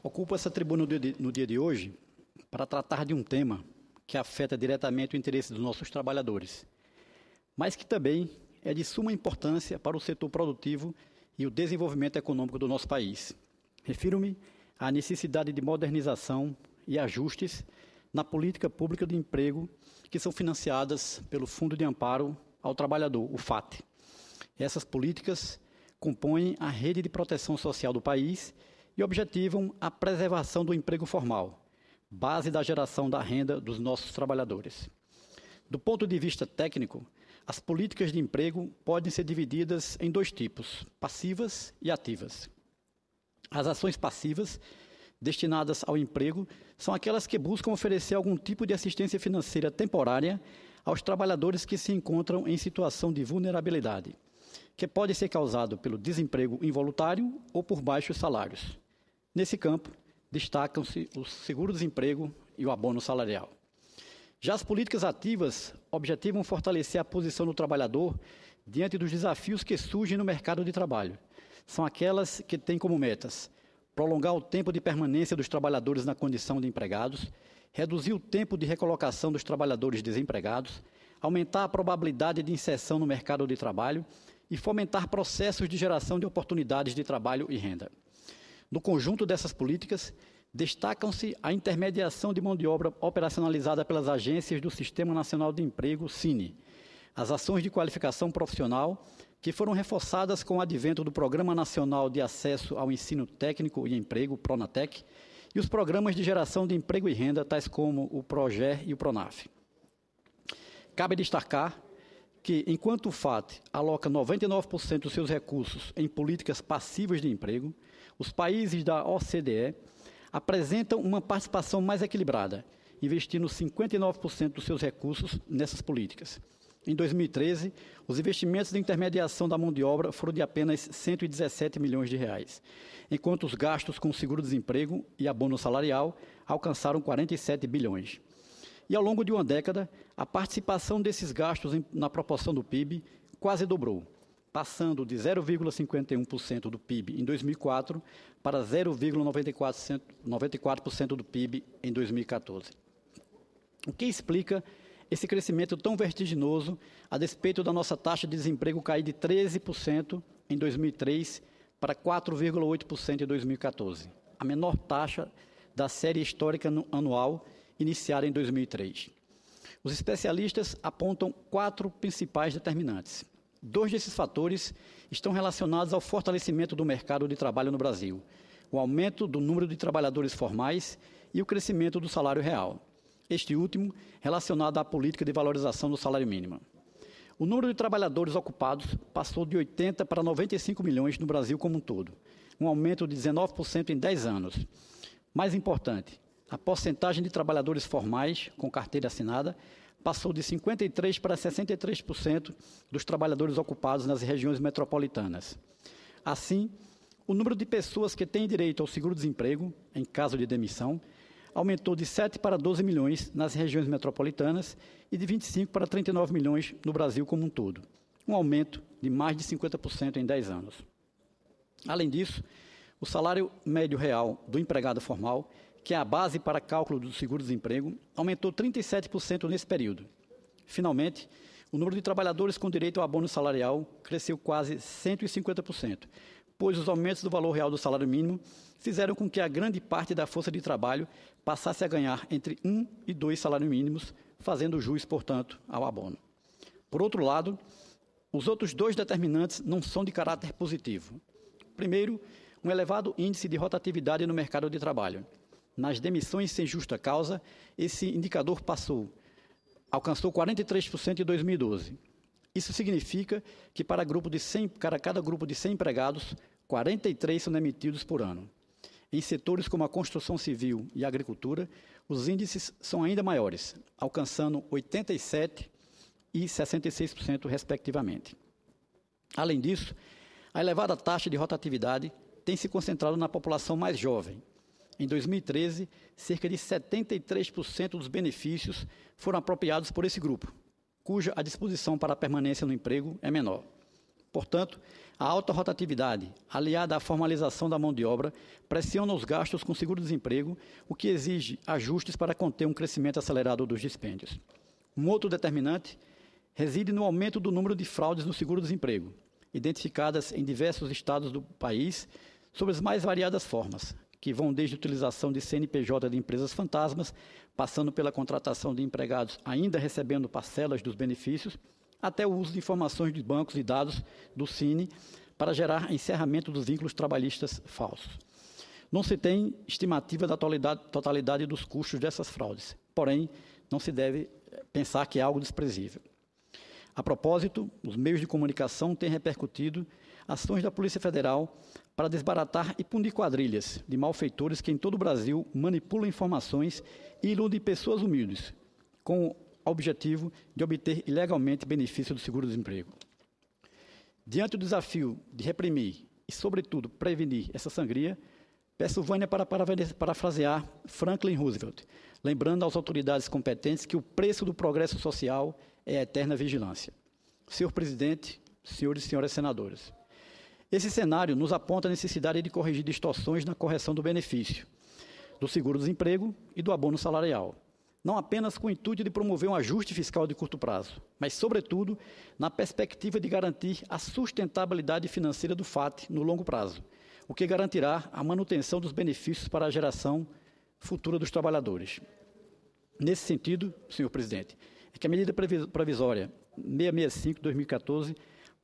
Ocupo essa tribuna no dia de hoje para tratar de um tema que afeta diretamente o interesse dos nossos trabalhadores, mas que também é de suma importância para o setor produtivo e o desenvolvimento econômico do nosso país. Refiro-me à necessidade de modernização e ajustes na política pública de emprego que são financiadas pelo Fundo de Amparo ao Trabalhador, o FAT. Essas políticas compõem a rede de proteção social do país e objetivam a preservação do emprego formal, base da geração da renda dos nossos trabalhadores. Do ponto de vista técnico, as políticas de emprego podem ser divididas em dois tipos, passivas e ativas. As ações passivas, destinadas ao emprego, são aquelas que buscam oferecer algum tipo de assistência financeira temporária aos trabalhadores que se encontram em situação de vulnerabilidade, que pode ser causado pelo desemprego involuntário ou por baixos salários. Nesse campo, destacam-se o seguro-desemprego e o abono salarial. Já as políticas ativas objetivam fortalecer a posição do trabalhador diante dos desafios que surgem no mercado de trabalho. São aquelas que têm como metas prolongar o tempo de permanência dos trabalhadores na condição de empregados, reduzir o tempo de recolocação dos trabalhadores desempregados, aumentar a probabilidade de inserção no mercado de trabalho e fomentar processos de geração de oportunidades de trabalho e renda. No conjunto dessas políticas, destacam-se a intermediação de mão de obra operacionalizada pelas agências do Sistema Nacional de Emprego, SINE, as ações de qualificação profissional, que foram reforçadas com o advento do Programa Nacional de Acesso ao Ensino Técnico e Emprego, PRONATEC, e os programas de geração de emprego e renda, tais como o PROGER e o PRONAF. Cabe destacar que, enquanto o FAT aloca 99% dos seus recursos em políticas passivas de emprego, os países da OCDE apresentam uma participação mais equilibrada, investindo 59% dos seus recursos nessas políticas. Em 2013, os investimentos de intermediação da mão de obra foram de apenas 117 milhões de reais, enquanto os gastos com seguro-desemprego e abono salarial alcançaram 47 bilhões. E ao longo de uma década, a participação desses gastos na proporção do PIB quase dobrou, passando de 0,51% do PIB em 2004 para 0,94% do PIB em 2014. O que explica esse crescimento tão vertiginoso, a despeito da nossa taxa de desemprego cair de 13% em 2003 para 4,8% em 2014, a menor taxa da série histórica anual iniciada em 2003. Os especialistas apontam 4 principais determinantes. 2 desses fatores estão relacionados ao fortalecimento do mercado de trabalho no Brasil, o aumento do número de trabalhadores formais e o crescimento do salário real. Este último relacionado à política de valorização do salário mínimo. O número de trabalhadores ocupados passou de 80 para 95 milhões no Brasil como um todo, um aumento de 19% em 10 anos. Mais importante, a porcentagem de trabalhadores formais com carteira assinada passou de 53% para 63% dos trabalhadores ocupados nas regiões metropolitanas. Assim, o número de pessoas que têm direito ao seguro-desemprego, em caso de demissão, aumentou de 7 para 12 milhões nas regiões metropolitanas e de 25 para 39 milhões no Brasil como um todo, um aumento de mais de 50% em 10 anos. Além disso, o salário médio real do empregado formal, que é a base para cálculo do seguro-desemprego, aumentou 37% nesse período. Finalmente, o número de trabalhadores com direito ao abono salarial cresceu quase 150%, pois os aumentos do valor real do salário mínimo fizeram com que a grande parte da força de trabalho passasse a ganhar entre 1 e 2 salários mínimos, fazendo jus, portanto, ao abono. Por outro lado, os outros 2 determinantes não são de caráter positivo. Primeiro, um elevado índice de rotatividade no mercado de trabalho. Nas demissões sem justa causa, esse indicador alcançou 43% em 2012. Isso significa que para cada grupo de 100 empregados, 43 são demitidos por ano. Em setores como a construção civil e a agricultura, os índices são ainda maiores, alcançando 87% e 66%, respectivamente. Além disso, a elevada taxa de rotatividade tem se concentrado na população mais jovem. Em 2013, cerca de 73% dos benefícios foram apropriados por esse grupo, cuja a disposição para a permanência no emprego é menor. Portanto, a alta rotatividade, aliada à formalização da mão de obra, pressiona os gastos com seguro-desemprego, o que exige ajustes para conter um crescimento acelerado dos dispêndios. Um outro determinante reside no aumento do número de fraudes no seguro-desemprego, identificadas em diversos estados do país, sob as mais variadas formas, que vão desde a utilização de CNPJ de empresas fantasmas, passando pela contratação de empregados ainda recebendo parcelas dos benefícios, até o uso de informações de bancos e dados do Cine para gerar encerramento dos vínculos trabalhistas falsos. Não se tem estimativa da totalidade dos custos dessas fraudes, porém, não se deve pensar que é algo desprezível. A propósito, os meios de comunicação têm repercutido ações da Polícia Federal para desbaratar e punir quadrilhas de malfeitores que em todo o Brasil manipulam informações e iludem pessoas humildes, com o objetivo de obter ilegalmente benefício do seguro-desemprego. Diante do desafio de reprimir e, sobretudo, prevenir essa sangria, peço vênia para parafrasear Franklin Roosevelt, lembrando às autoridades competentes que o preço do progresso social é a eterna vigilância. Senhor presidente, senhores e senhoras senadoras, esse cenário nos aponta a necessidade de corrigir distorções na correção do benefício, do seguro-desemprego e do abono salarial, não apenas com o intuito de promover um ajuste fiscal de curto prazo, mas, sobretudo, na perspectiva de garantir a sustentabilidade financeira do FAT no longo prazo, o que garantirá a manutenção dos benefícios para a geração futura dos trabalhadores. Nesse sentido, senhor presidente, é que a medida provisória 665/2014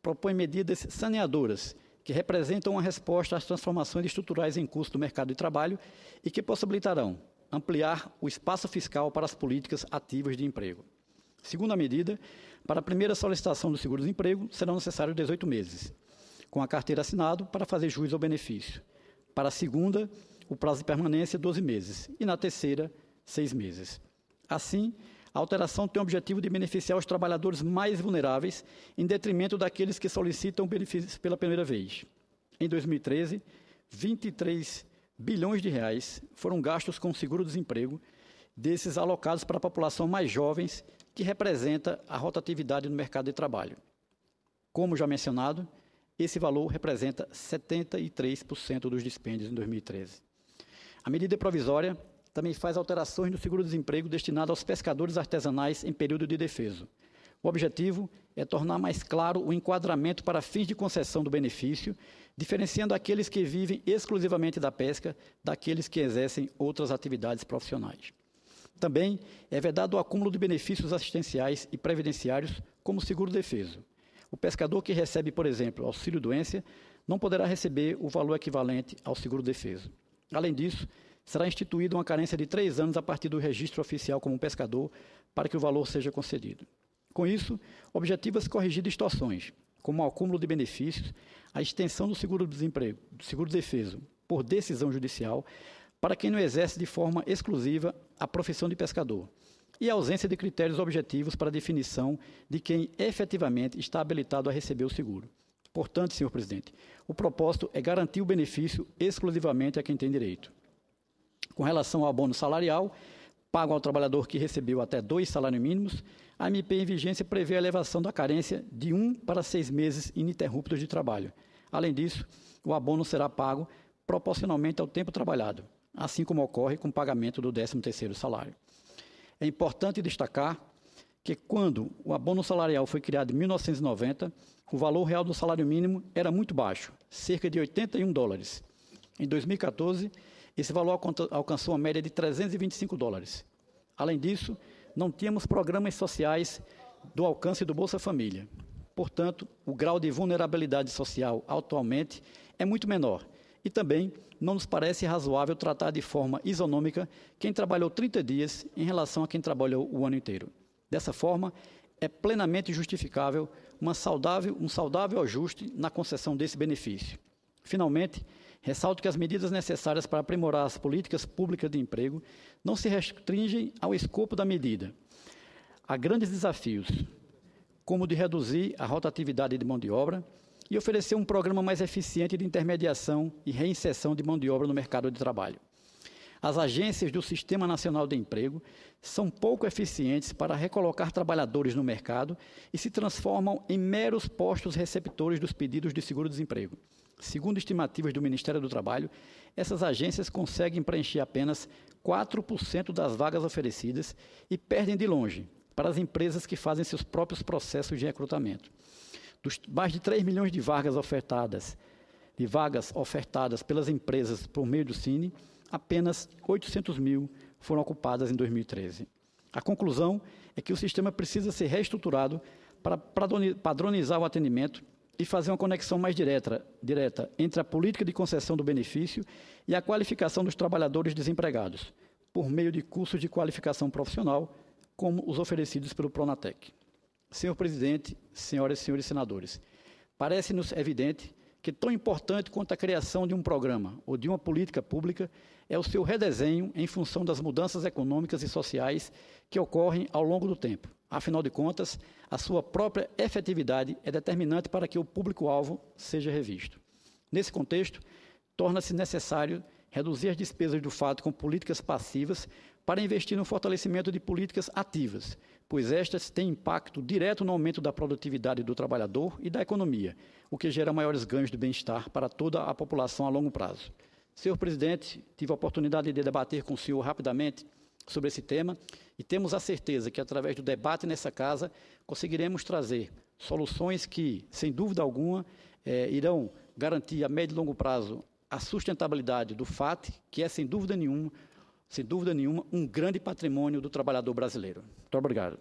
propõe medidas saneadoras que representam uma resposta às transformações estruturais em curso do mercado de trabalho e que possibilitarão ampliar o espaço fiscal para as políticas ativas de emprego. Segunda medida, para a primeira solicitação do seguro-desemprego, serão necessários 18 meses, com a carteira assinada para fazer jus ao benefício. Para a segunda, o prazo de permanência, 12 meses, e na terceira, 6 meses. Assim, a alteração tem o objetivo de beneficiar os trabalhadores mais vulneráveis, em detrimento daqueles que solicitam benefícios pela primeira vez. Em 2013, 23 bilhões de reais foram gastos com seguro-desemprego, desses alocados para a população mais jovens, que representa a rotatividade no mercado de trabalho. Como já mencionado, esse valor representa 73% dos dispêndios em 2013. A medida provisória também faz alterações no seguro-desemprego destinado aos pescadores artesanais em período de defeso. O objetivo é tornar mais claro o enquadramento para fins de concessão do benefício, diferenciando aqueles que vivem exclusivamente da pesca daqueles que exercem outras atividades profissionais. Também é vedado o acúmulo de benefícios assistenciais e previdenciários, como seguro-defeso. O pescador que recebe, por exemplo, auxílio-doença, não poderá receber o valor equivalente ao seguro-defeso. Além disso, será instituída uma carência de 3 anos a partir do registro oficial como pescador para que o valor seja concedido. Com isso, objetiva-se corrigir distorções, como o acúmulo de benefícios, a extensão do seguro-desemprego, do seguro-defeso, por decisão judicial, para quem não exerce de forma exclusiva a profissão de pescador, e a ausência de critérios objetivos para a definição de quem efetivamente está habilitado a receber o seguro. Portanto, senhor presidente, o propósito é garantir o benefício exclusivamente a quem tem direito. Com relação ao abono salarial, pago ao trabalhador que recebeu até 2 salários mínimos, a MP em vigência prevê a elevação da carência de 1 para 6 meses ininterruptos de trabalho. Além disso, o abono será pago proporcionalmente ao tempo trabalhado, assim como ocorre com o pagamento do 13º salário. É importante destacar que, quando o abono salarial foi criado em 1990, o valor real do salário mínimo era muito baixo, cerca de $81. Em 2014, esse valor alcançou uma média de $325. Além disso, não tínhamos programas sociais do alcance do Bolsa Família. Portanto, o grau de vulnerabilidade social atualmente é muito menor. E também não nos parece razoável tratar de forma isonômica quem trabalhou 30 dias em relação a quem trabalhou o ano inteiro. Dessa forma, é plenamente justificável um saudável ajuste na concessão desse benefício. Finalmente, ressalto que as medidas necessárias para aprimorar as políticas públicas de emprego não se restringem ao escopo da medida. Há grandes desafios, como o de reduzir a rotatividade de mão de obra e oferecer um programa mais eficiente de intermediação e reinserção de mão de obra no mercado de trabalho. As agências do Sistema Nacional de Emprego são pouco eficientes para recolocar trabalhadores no mercado e se transformam em meros postos receptores dos pedidos de seguro-desemprego. Segundo estimativas do Ministério do Trabalho, essas agências conseguem preencher apenas 4% das vagas oferecidas e perdem de longe para as empresas que fazem seus próprios processos de recrutamento. Dos mais de 3 milhões de vagas ofertadas pelas empresas por meio do Cine, apenas 800 mil foram ocupadas em 2013. A conclusão é que o sistema precisa ser reestruturado para padronizar o atendimento e fazer uma conexão mais direta entre a política de concessão do benefício e a qualificação dos trabalhadores desempregados, por meio de cursos de qualificação profissional, como os oferecidos pelo Pronatec. Senhor presidente, senhoras e senhores senadores, parece-nos evidente que tão importante quanto a criação de um programa ou de uma política pública é o seu redesenho em função das mudanças econômicas e sociais que ocorrem ao longo do tempo. Afinal de contas, a sua própria efetividade é determinante para que o público-alvo seja revisto. Nesse contexto, torna-se necessário reduzir as despesas do FAT com políticas passivas para investir no fortalecimento de políticas ativas, pois estas têm impacto direto no aumento da produtividade do trabalhador e da economia, o que gera maiores ganhos de bem-estar para toda a população a longo prazo. Senhor presidente, tive a oportunidade de debater com o senhor rapidamente sobre esse tema e temos a certeza que, através do debate nessa casa, conseguiremos trazer soluções que, sem dúvida alguma, irão garantir a médio e longo prazo a sustentabilidade do FAT, que é, sem dúvida nenhuma, um grande patrimônio do trabalhador brasileiro. Muito obrigado.